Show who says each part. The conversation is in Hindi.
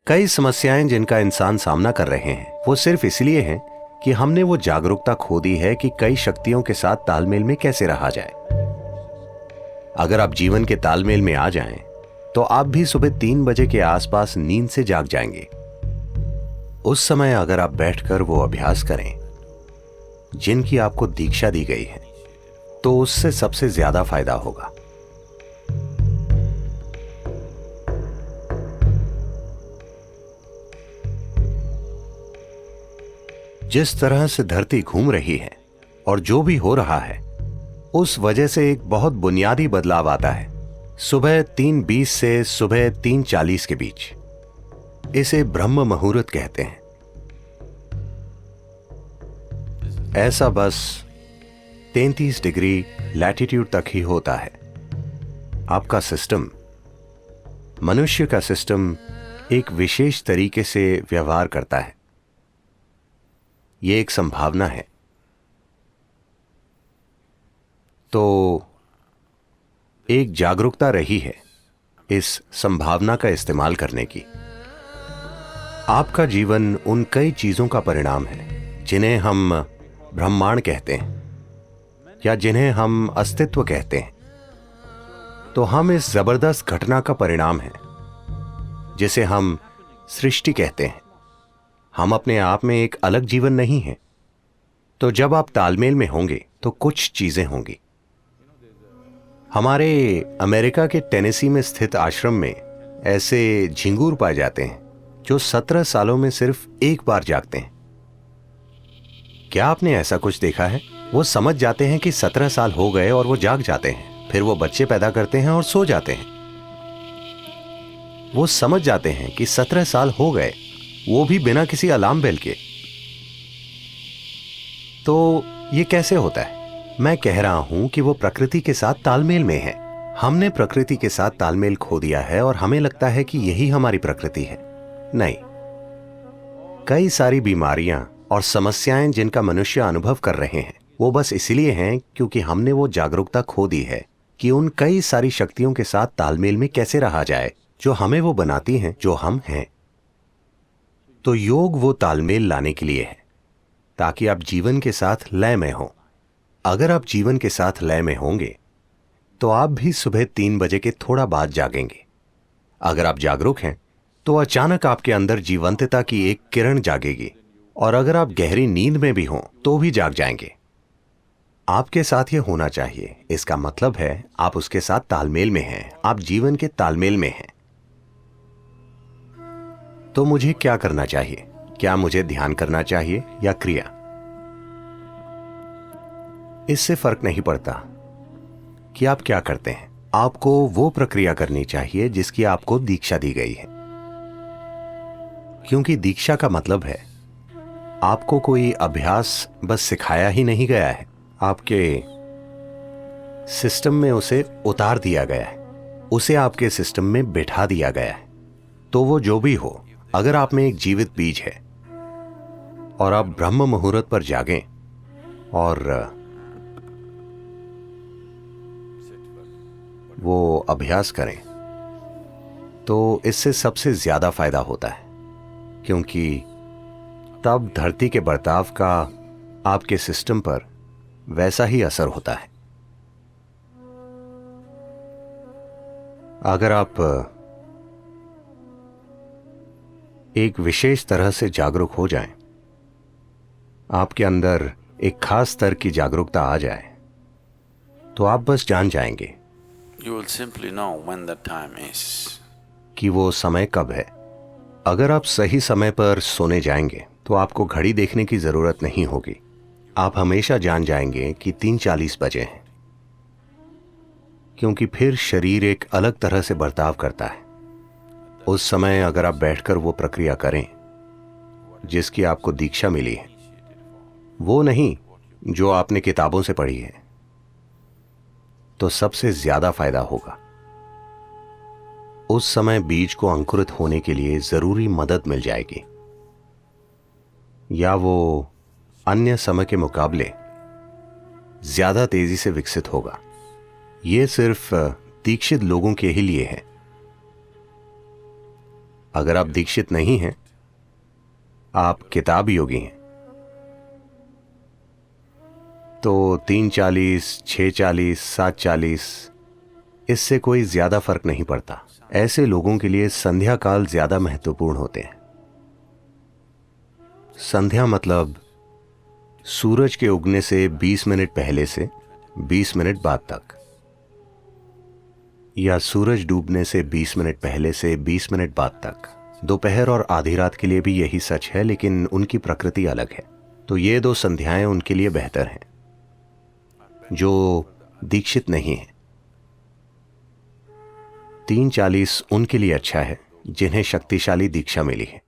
Speaker 1: कई समस्याएं जिनका इंसान सामना कर रहे हैं वो सिर्फ इसलिए हैं कि हमने वो जागरूकता खो दी है कि कई शक्तियों के साथ तालमेल में कैसे रहा जाए। अगर आप जीवन के तालमेल में आ जाएं, तो आप भी सुबह 3 बजे के आसपास नींद से जाग जाएंगे। उस समय अगर आप बैठकर वो अभ्यास करें जिनकी आपको दीक्षा दी गई है, तो उससे सबसे ज्यादा फायदा होगा। जिस तरह से धरती घूम रही है और जो भी हो रहा है, उस वजह से एक बहुत बुनियादी बदलाव आता है सुबह 3:20 से सुबह 3:40 के बीच। इसे ब्रह्म मुहूर्त कहते हैं। ऐसा बस 33 डिग्री लैटिट्यूड तक ही होता है। आपका सिस्टम, मनुष्य का सिस्टम एक विशेष तरीके से व्यवहार करता है। यह एक संभावना है। तो एक जागरूकता रही है इस संभावना का इस्तेमाल करने की। आपका जीवन उन कई चीजों का परिणाम है जिन्हें हम ब्रह्मांड कहते हैं या जिन्हें हम अस्तित्व कहते हैं। तो हम इस जबरदस्त घटना का परिणाम हैं जिसे हम सृष्टि कहते हैं। हम अपने आप में एक अलग जीवन नहीं है। तो जब आप तालमेल में होंगे तो कुछ चीजें होंगी। हमारे अमेरिका के टेनेसी में स्थित आश्रम में ऐसे झिंगूर पाए जाते हैं जो 17 सालों में सिर्फ एक बार जागते हैं। क्या आपने ऐसा कुछ देखा है? वो समझ जाते हैं कि 17 साल हो गए और वो जाग जाते हैं। फिर वो बच्चे पैदा करते हैं और सो जाते हैं। वो समझ जाते हैं कि 17 साल हो गए, वो भी बिना किसी अलार्म बेल के। तो ये कैसे होता है? मैं कह रहा हूं कि वो प्रकृति के साथ तालमेल में है। हमने प्रकृति के साथ तालमेल खो दिया है और हमें लगता है कि यही हमारी प्रकृति है। नहीं, कई सारी बीमारियां और समस्याएं जिनका मनुष्य अनुभव कर रहे हैं, वो बस इसलिए हैं क्योंकि हमने वो जागरूकता खो दी है कि उन कई सारी शक्तियों के साथ तालमेल में कैसे रहा जाए जो हमें वो बनाती हैं जो हम हैं। तो योग वो तालमेल लाने के लिए है ताकि आप जीवन के साथ लय में हो। अगर आप जीवन के साथ लय में होंगे तो आप भी सुबह 3 बजे के थोड़ा बाद जागेंगे। अगर आप जागरूक हैं तो अचानक आपके अंदर जीवंतता की एक किरण जागेगी, और अगर आप गहरी नींद में भी हों तो भी जाग जाएंगे। आपके साथ ये होना चाहिए। इसका मतलब है आप उसके साथ तालमेल में हैं, आप जीवन के तालमेल में हैं। तो मुझे क्या करना चाहिए? क्या मुझे ध्यान करना चाहिए या क्रिया? इससे फर्क नहीं पड़ता कि आप क्या करते हैं। आपको वो प्रक्रिया करनी चाहिए जिसकी आपको दीक्षा दी गई है, क्योंकि दीक्षा का मतलब है आपको कोई अभ्यास बस सिखाया ही नहीं गया है, आपके सिस्टम में उसे उतार दिया गया है, उसे आपके सिस्टम में बिठा दिया गया है। तो वो जो भी हो, अगर आप में एक जीवित बीज है और आप ब्रह्म मुहूर्त पर जागें और वो अभ्यास करें, तो इससे सबसे ज्यादा फायदा होता है, क्योंकि तब धरती के बर्ताव का आपके सिस्टम पर वैसा ही असर होता है। अगर आप एक विशेष तरह से जागरूक हो जाएं, आपके अंदर एक खास स्तर की जागरूकता आ जाए, तो आप बस जान जाएंगे
Speaker 2: You will simply know when the time is.
Speaker 1: कि वो समय कब है। अगर आप सही समय पर सोने जाएंगे तो आपको घड़ी देखने की जरूरत नहीं होगी। आप हमेशा जान जाएंगे कि 3:40 बजे हैं, क्योंकि फिर शरीर एक अलग तरह से बर्ताव करता है। उस समय अगर आप बैठकर वो प्रक्रिया करें जिसकी आपको दीक्षा मिली है, वो नहीं जो आपने किताबों से पढ़ी है, तो सबसे ज्यादा फायदा होगा। उस समय बीज को अंकुरित होने के लिए जरूरी मदद मिल जाएगी, या वो अन्य समय के मुकाबले ज्यादा तेजी से विकसित होगा। यह सिर्फ दीक्षित लोगों के ही लिए है। अगर आप दीक्षित नहीं हैं, आप किताब योगी हैं, तो 3:40, 6:40, 7:40 इससे कोई ज्यादा फर्क नहीं पड़ता। ऐसे लोगों के लिए संध्या काल ज्यादा महत्वपूर्ण होते हैं। संध्या मतलब सूरज के उगने से 20 मिनट पहले से 20 मिनट बाद तक, या सूरज डूबने से 20 मिनट पहले से 20 मिनट बाद तक। दोपहर और आधी रात के लिए भी यही सच है, लेकिन उनकी प्रकृति अलग है। तो ये 2 संध्याएं उनके लिए बेहतर हैं जो दीक्षित नहीं है। 3:40 उनके लिए अच्छा है जिन्हें शक्तिशाली दीक्षा मिली है।